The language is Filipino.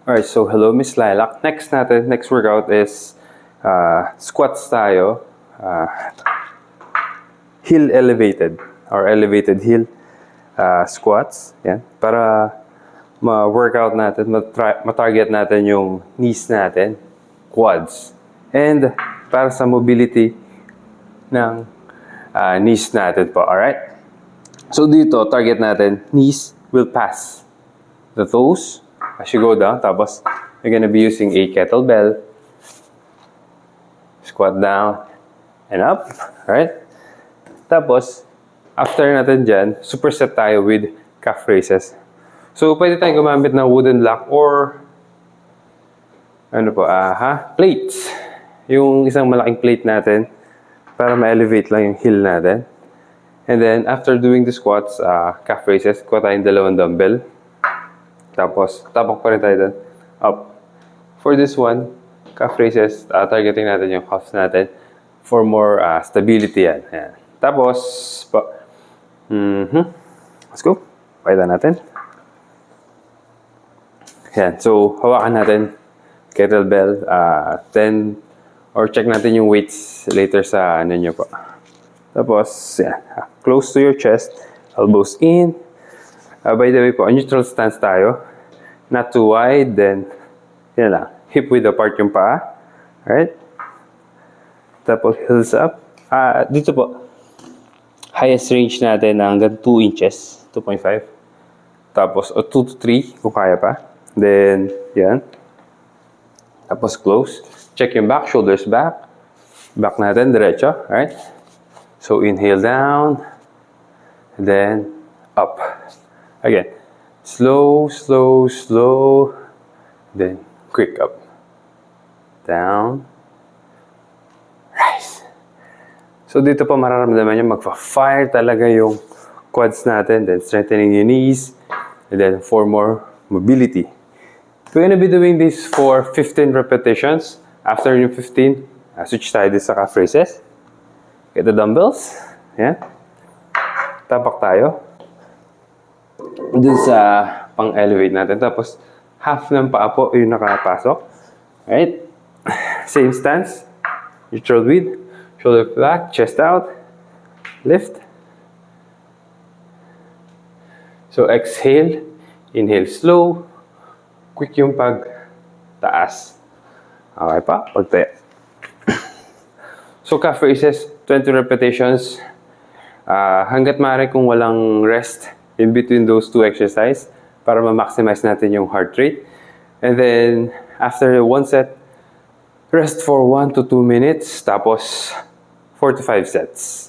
Alright, so hello Miss Lilac. Next workout is squats tayo. Heel elevated or elevated heel squats. Yan. Para ma-workout natin, ma-target natin yung knees natin, quads. And para sa mobility ng knees natin po. Alright? So dito, target natin, knees will pass the toes as you go down. Tapos, you're gonna be using a kettlebell. Squat down and up. Alright? Tapos, after natin dyan, superset tayo with calf raises. So, pwede tayong gumamit ng wooden block or plates. Yung isang malaking plate natin para ma-elevate lang yung heel natin. And then, after doing the squats, calf raises, kuha tayong dalawang dumbbell. Tapos, tapak pa rin tayo doon. Up. For this one, calf raises, targeting natin yung calves natin for more stability yan. Ayan. Tapos, let's go. Pakita natin. Ayan. So, hawakan natin kettlebell, 10 or check natin yung weights later sa ano nyo po. Tapos, yan. Close to your chest, elbows in. By the way po, neutral stance tayo. Not too wide, then, yan lang. Hip width apart yung paa. Alright? Tapos, heels up. Dito po, highest range natin hanggang 2 inches, 2.5. Tapos, 2 to 3 kung kaya pa. Then, yan. Tapos, close. Check yung back, shoulders back. Back natin, diretso. Alright? So, inhale down. And then, up. Again. Slow, slow, slow. Then, quick up. Down. Rise. So, dito po mararamdaman nyo, magpa-fire talaga yung quads natin. Then, strengthening your knees. And then, for more mobility. We're gonna be doing this for 15 repetitions. After yung 15, switch tayo din sa calf raises. Get the dumbbells. Yan. Tapak tayo. Dun sa pang-elevate natin. Tapos, half ng paa po yung nakapasok. Right? Same stance. Neutral width. Shoulder back. Chest out. Lift. So, exhale. Inhale slow. Quick yung pag-taas. Okay pa? Pagtaya. So, calf raises. 20 repetitions. Hanggat maaari kung walang rest in between those two exercises para ma-maximize natin yung heart rate. And then, after one set, rest for 1 to 2 minutes. Tapos, 4 to 5 sets.